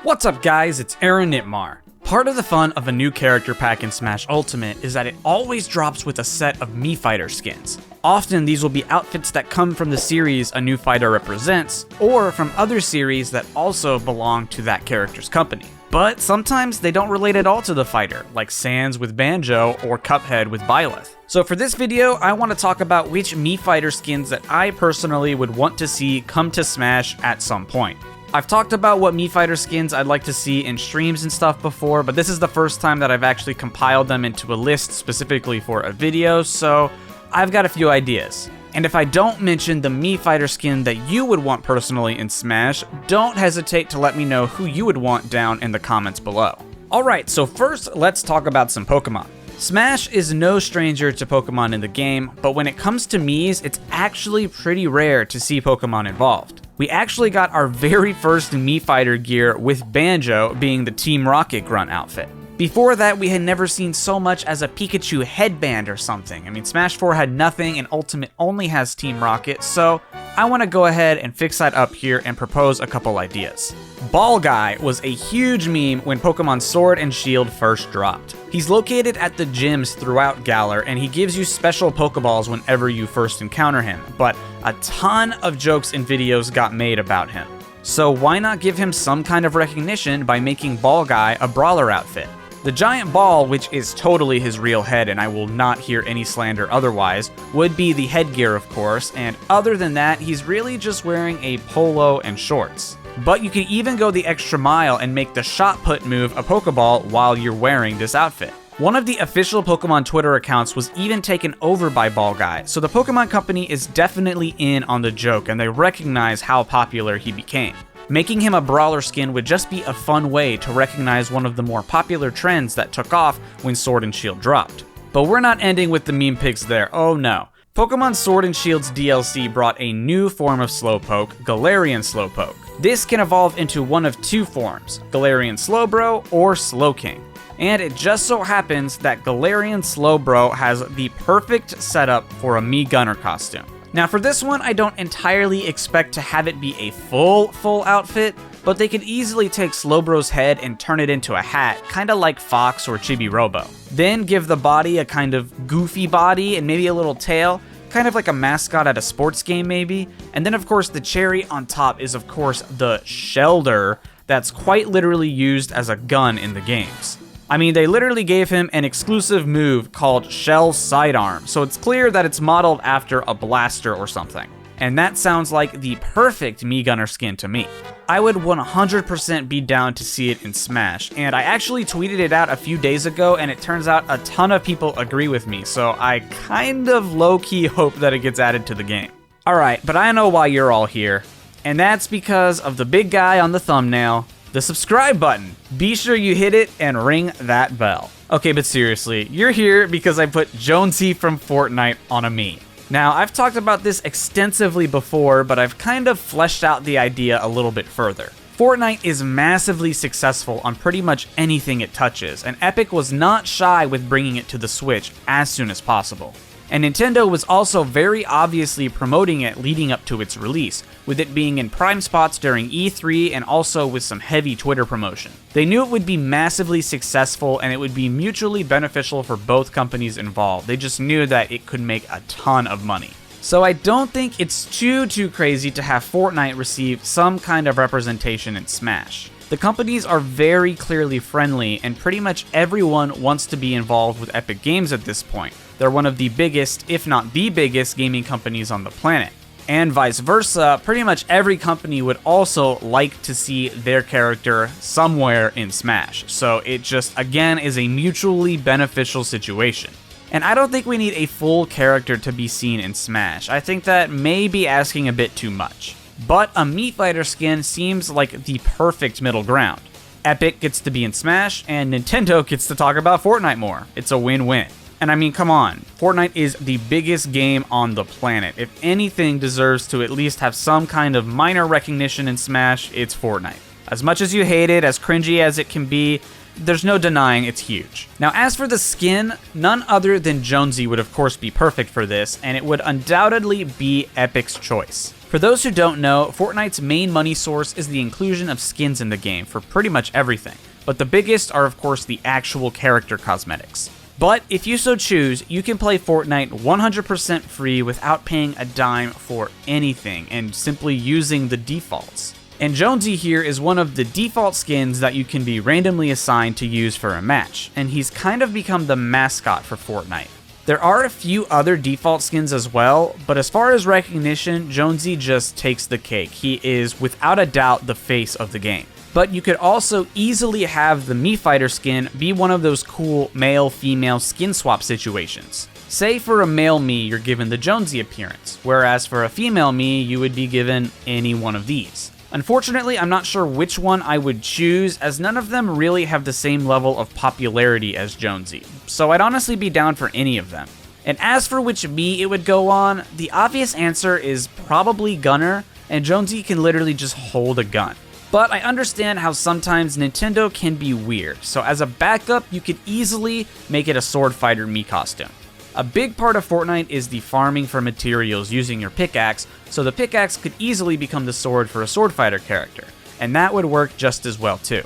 What's up guys, it's Aaronitmar. Part of the fun of a new character pack in Smash Ultimate is that it always drops with a set of Mii Fighters skins. Often these will be outfits that come from the series a new fighter represents, or from other series that also belong to that character's company. But sometimes they don't relate at all to the fighter, like Sans with Banjo or Cuphead with Byleth. So for this video, I want to talk about which Mii Fighter skins that I personally would want to see come to Smash at some point. I've talked about what Mii Fighter skins I'd like to see in streams and stuff before, but this is the first time that I've actually compiled them into a list specifically for a video, so I've got a few ideas. And if I don't mention the Mii Fighter skin that you would want personally in Smash, don't hesitate to let me know who you would want down in the comments below. Alright, so first let's talk about some Pokemon. Smash is no stranger to Pokemon in the game, but when it comes to Miis, it's actually pretty rare to see Pokemon involved. We actually got our very first Mii Fighter gear with Banjo being the Team Rocket Grunt outfit. Before that, we had never seen so much as a Pikachu headband or something. I mean, Smash 4 had nothing and Ultimate only has Team Rocket, so I want to go ahead and fix that up here and propose a couple ideas. Ballguy was a huge meme when Pokemon Sword and Shield first dropped. He's located at the gyms throughout Galar, and he gives you special Pokeballs whenever you first encounter him, but a ton of jokes and videos got made about him. So why not give him some kind of recognition by making Ballguy a brawler outfit? The giant ball, which is totally his real head and I will not hear any slander otherwise, would be the headgear of course, and other than that, he's really just wearing a polo and shorts. But you can even go the extra mile and make the shot put move a Pokeball while you're wearing this outfit. One of the official Pokemon Twitter accounts was even taken over by Ballguy, so the Pokemon Company is definitely in on the joke and they recognize how popular he became. Making him a brawler skin would just be a fun way to recognize one of the more popular trends that took off when Sword and Shield dropped. But we're not ending with the meme pics there, oh no. Pokemon Sword and Shield's DLC brought a new form of Slowpoke, Galarian Slowpoke. This can evolve into one of two forms, Galarian Slowbro or Slowking. And it just so happens that Galarian Slowbro has the perfect setup for a Mii Gunner costume. Now for this one, I don't entirely expect to have it be a full outfit, but they could easily take Slowbro's head and turn it into a hat, kinda like Fox or Chibi Robo. Then give the body a kind of goofy body and maybe a little tail, kind of like a mascot at a sports game maybe. And then of course the cherry on top is of course the Shelder that's quite literally used as a gun in the games. I mean, they literally gave him an exclusive move called Shell Sidearm, so it's clear that it's modeled after a blaster or something. And that sounds like the perfect Mii Gunner skin to me. I would 100% be down to see it in Smash, and I actually tweeted it out a few days ago, and it turns out a ton of people agree with me, so I kind of low-key hope that it gets added to the game. Alright, but I know why you're all here, and that's because of the big guy on the thumbnail, the subscribe button. Be sure you hit it and ring that bell. Okay, but seriously, you're here because I put Jonesy from Fortnite on a Mii. Now, I've talked about this extensively before, but I've kind of fleshed out the idea a little bit further. Fortnite is massively successful on pretty much anything it touches, and Epic was not shy with bringing it to the Switch as soon as possible. And Nintendo was also very obviously promoting it leading up to its release, with it being in prime spots during E3 and also with some heavy Twitter promotion. They knew it would be massively successful and it would be mutually beneficial for both companies involved. They just knew that it could make a ton of money. So I don't think it's too crazy to have Fortnite receive some kind of representation in Smash. The companies are very clearly friendly and pretty much everyone wants to be involved with Epic Games at this point. They're one of the biggest, if not the biggest, gaming companies on the planet. And vice versa, pretty much every company would also like to see their character somewhere in Smash. So it just, again, is a mutually beneficial situation. And I don't think we need a full character to be seen in Smash. I think that may be asking a bit too much. But a Mii Fighter skin seems like the perfect middle ground. Epic gets to be in Smash, and Nintendo gets to talk about Fortnite more. It's a win-win. And I mean, come on, Fortnite is the biggest game on the planet. If anything deserves to at least have some kind of minor recognition in Smash, it's Fortnite. As much as you hate it, as cringy as it can be, there's no denying it's huge. Now as for the skin, none other than Jonesy would of course be perfect for this, and it would undoubtedly be Epic's choice. For For those who don't know, Fortnite's main money source is the inclusion of skins in the game for pretty much everything, but the biggest are of course the actual character cosmetics. But if you so choose, you can play Fortnite 100% free without paying a dime for anything and simply using the defaults. And Jonesy here is one of the default skins that you can be randomly assigned to use for a match, and he's kind of become the mascot for Fortnite. There are a few other default skins as well, but as far as recognition, Jonesy just takes the cake. He is without a doubt the face of the game. But you could also easily have the Mii Fighter skin be one of those cool male-female skin swap situations. Say for a male Mii, you're given the Jonesy appearance, whereas for a female Mii, you would be given any one of these. Unfortunately, I'm not sure which one I would choose, as none of them really have the same level of popularity as Jonesy, so I'd honestly be down for any of them. And as for which Mii it would go on, the obvious answer is probably Gunner, and Jonesy can literally just hold a gun. But I understand how sometimes Nintendo can be weird, so as a backup, you could easily make it a Sword Fighter Mii costume. A big part of Fortnite is the farming for materials using your pickaxe, so the pickaxe could easily become the sword for a Sword Fighter character, and that would work just as well too.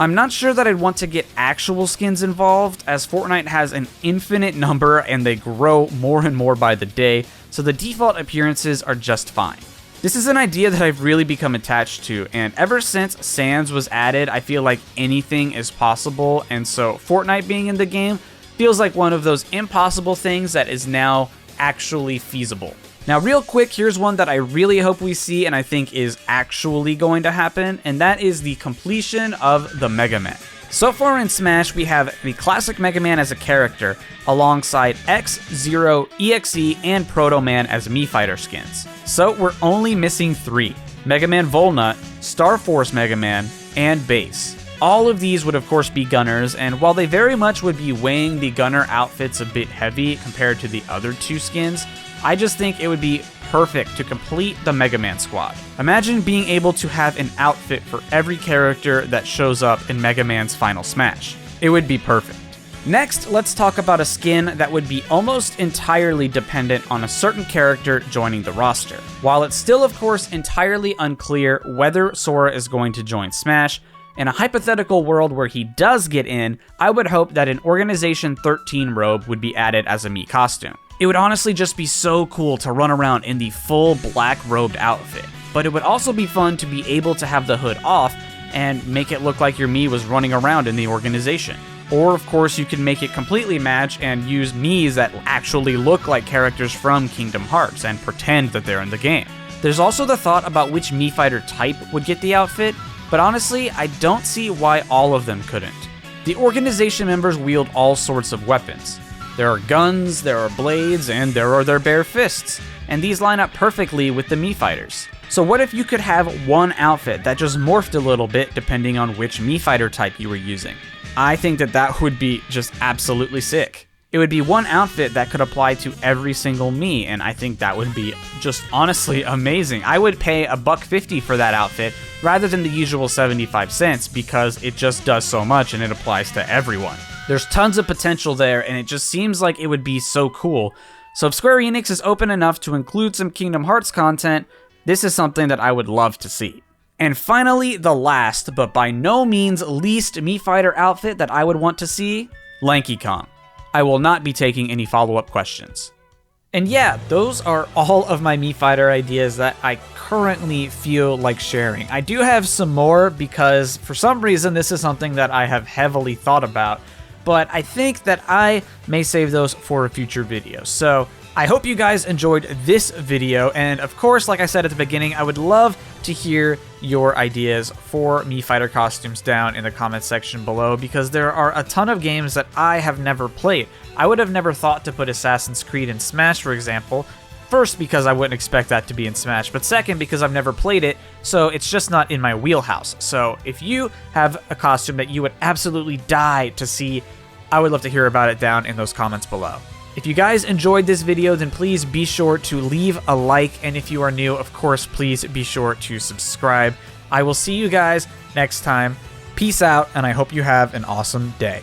I'm not sure that I'd want to get actual skins involved, as Fortnite has an infinite number and they grow more and more by the day, so the default appearances are just fine. This is an idea that I've really become attached to, and ever since Sands was added, I feel like anything is possible, and so Fortnite being in the game feels like one of those impossible things that is now actually feasible. Now real quick, here's one that I really hope we see and I think is actually going to happen, and that is the completion of the Mega Man. So far in Smash, we have the classic Mega Man as a character, alongside X, Zero, EXE, and Proto Man as Mii Fighter skins. So we're only missing 3, Mega Man Volnut, Star Force Mega Man, and Bass. All of these would of course be Gunners, and while they very much would be weighing the Gunner outfits a bit heavy compared to the other 2 skins, I just think it would be perfect to complete the Mega Man squad. Imagine being able to have an outfit for every character that shows up in Mega Man's final Smash. It would be perfect. Next, let's talk about a skin that would be almost entirely dependent on a certain character joining the roster. While it's still of course entirely unclear whether Sora is going to join Smash, in a hypothetical world where he does get in, I would hope that an Organization 13 robe would be added as a Mii costume. It would honestly just be so cool to run around in the full black robed outfit, but it would also be fun to be able to have the hood off and make it look like your Mii was running around in the organization. Or of course you can make it completely match and use Miis that actually look like characters from Kingdom Hearts and pretend that they're in the game. There's also the thought about which Mii Fighter type would get the outfit, but honestly, I don't see why all of them couldn't. The organization members wield all sorts of weapons. There are guns, there are blades, and there are their bare fists, and these line up perfectly with the Mii Fighters. So what if you could have one outfit that just morphed a little bit depending on which Mii Fighter type you were using? I think that would be just absolutely sick. It would be one outfit that could apply to every single Mii, and I think that would be just honestly amazing. I would pay $1.50 for that outfit rather than the usual 75 cents because it just does so much and it applies to everyone. There's tons of potential there, and it just seems like it would be so cool. So if Square Enix is open enough to include some Kingdom Hearts content, this is something that I would love to see. And finally, the last, but by no means least Mii Fighter outfit that I would want to see, Lanky Kong. I will not be taking any follow-up questions. And yeah, those are all of my Mii Fighter ideas that I currently feel like sharing. I do have some more because for some reason this is something that I have heavily thought about, but I think that I may save those for a future video. So I hope you guys enjoyed this video, and of course, like I said at the beginning, I would love to hear your ideas for Mii Fighter costumes down in the comments section below, because there are a ton of games that I have never played. I would have never thought to put Assassin's Creed in Smash, for example. First, because I wouldn't expect that to be in Smash, but second, because I've never played it, so it's just not in my wheelhouse. So if you have a costume that you would absolutely die to see, I would love to hear about it down in those comments below. If you guys enjoyed this video, then please be sure to leave a like, and if you are new, of course, please be sure to subscribe. I will see you guys next time. Peace out, and I hope you have an awesome day.